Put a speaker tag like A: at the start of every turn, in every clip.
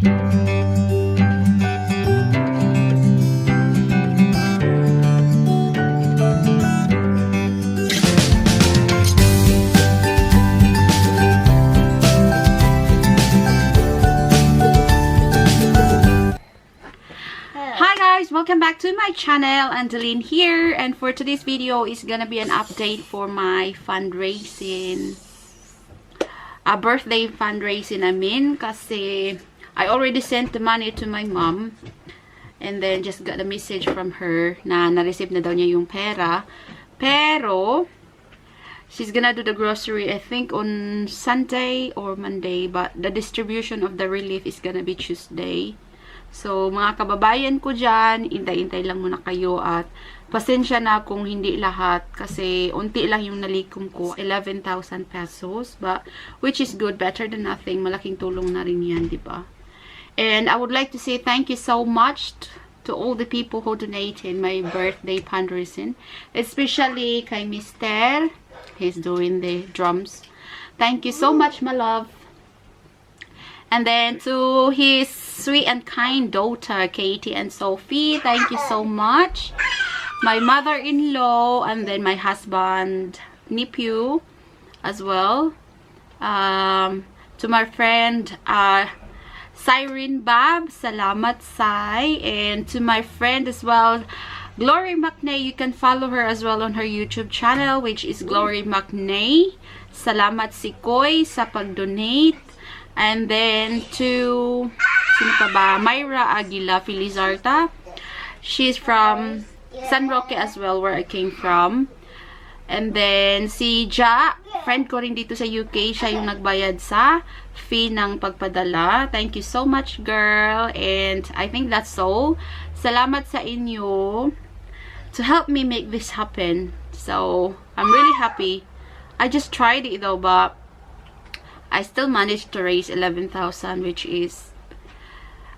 A: Welcome back to my channel. Angeline here, and for today's video is gonna be an update for my fundraising, birthday fundraising kasi I already sent the money to my mom and then just got a message from her na na-receive na daw niya yung pera, pero she's gonna do the grocery I think on Sunday or Monday, but the distribution of the relief is gonna be Tuesday. So, mga kababayan ko dyan, intay-intay lang muna kayo at pasensya na kung hindi lahat kasi unti lang yung nalikom ko, 11,000 pesos, but which is good, better than nothing. Malaking tulong na rin yan, diba? And I would like to say thank you so much to all the people who donated my birthday fundraising, especially kay Mr. He's doing the drums. Thank you so much, my love. And then to his sweet and kind daughter, Katie and Sophie, thank you so much. My mother-in-law, and then my husband, nephew, as well. To my friend, Siren Bab, salamat Sai. And to my friend as well, Glory McNay, you can follow her as well on her YouTube channel, which is Glory McNay. Salamat si Koy sa pag-donate. And then to sino pa ba? Myra Aguila Filizarta. She's from San Roque as well, where I came from. And then si Ja, friend ko rin dito sa UK, siya yung nagbayad sa fee ng pagpadala. Thank you so much, girl. And I think that's all. Salamat sa inyo to help me make this happen. So, I'm really happy. I just tried it though, but I still managed to raise 11,000, which is,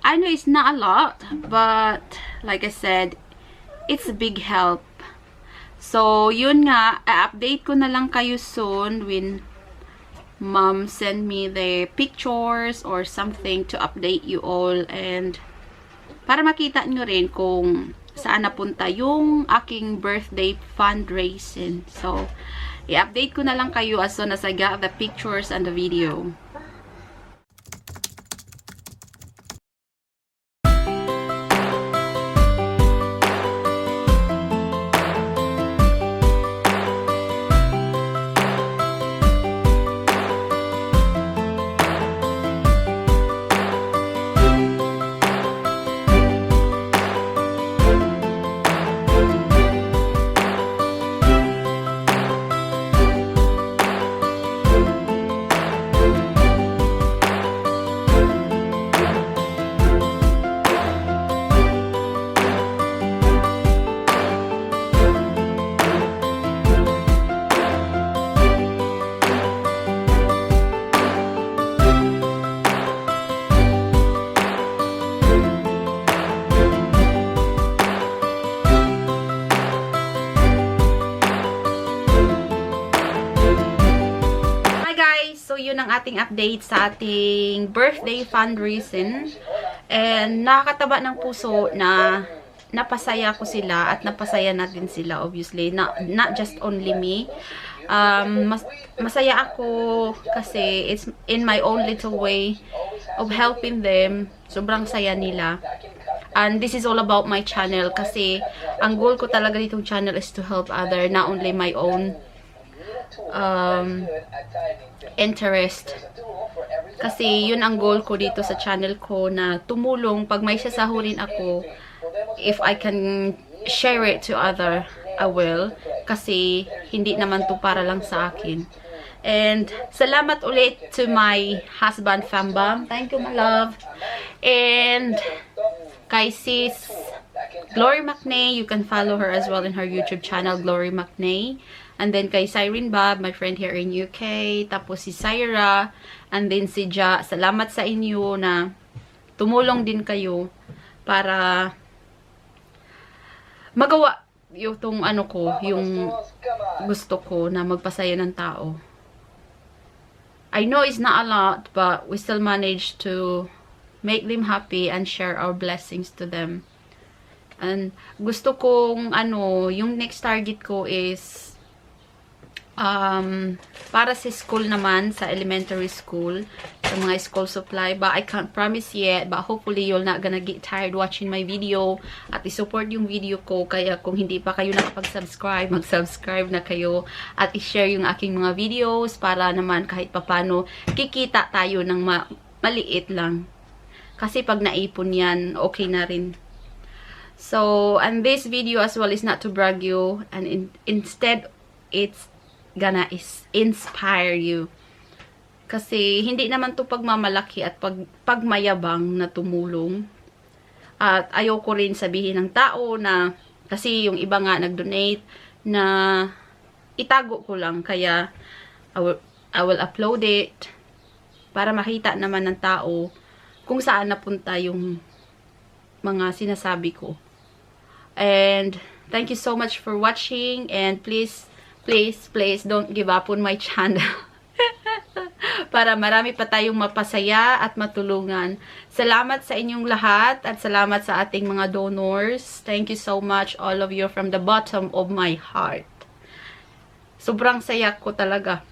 A: I know it's not a lot, but like I said, it's a big help. So, yun nga, i-update ko na lang kayo soon when mom send me the pictures or something to update you all, and para makita nyo rin kung saan napunta yung aking birthday fundraising. So, i-update ko na lang kayo as soon as I got the pictures and the video. So, yun ang ating update sa ating birthday fundraising. And nakakataba ng puso na napasaya ko sila at napasaya natin sila, obviously. Not just only me. Masaya ako kasi it's in my own little way of helping them. Sobrang saya nila. And this is all about my channel kasi ang goal ko talaga ditong channel is to help other, not only my own interest. Kasi yun ang goal ko dito sa channel ko, na tumulong pag may sasahurin ako. If I can share it to other, I will. Kasi hindi naman to para lang sa akin. And salamat ulit to my husband, Fambam. Thank you, my love. And kay sis Glory McNay, you can follow her as well in her YouTube channel, Glory McNay. And then kay Siren Bob, my friend here in UK. Tapos si Syra. And then si Ja. Salamat sa inyo na tumulong din kayo para magawa yung ano ko, yung gusto ko na magpasaya ng tao. I know it's not a lot, but we still managed to make them happy, and share our blessings to them. And gusto kong, yung next target ko is, para sa school naman, sa elementary school, sa mga school supply, but I can't promise yet, but hopefully you're not gonna get tired watching my video, at i-support yung video ko. Kaya kung hindi pa kayo nakapag-subscribe, mag-subscribe na kayo, at i-share yung aking mga videos, para naman kahit papano, kikita tayo ng maliit lang. Kasi pag naipon yan, okay na rin. So, and this video as well is not to brag you, and instead, it's gonna inspire you. Kasi hindi naman to pagmamalaki at pagmayabang na tumulong. At ayoko rin sabihin ng tao na, kasi yung iba nga nag-donate, na itago ko lang. Kaya I will upload it para makita naman ng tao kung saan napunta yung mga sinasabi ko. And thank you so much for watching, and please don't give up on my channel. Para marami pa tayong mapasaya at matulungan. Salamat sa inyong lahat, at salamat sa ating mga donors. Thank you so much, all of you, from the bottom of my heart. Sobrang saya ko talaga.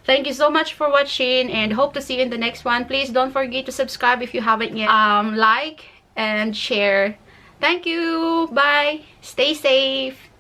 A: Thank you so much for watching, and hope to see you in the next one. Please don't forget to subscribe if you haven't yet. Like and share. Thank you. Bye. Stay safe.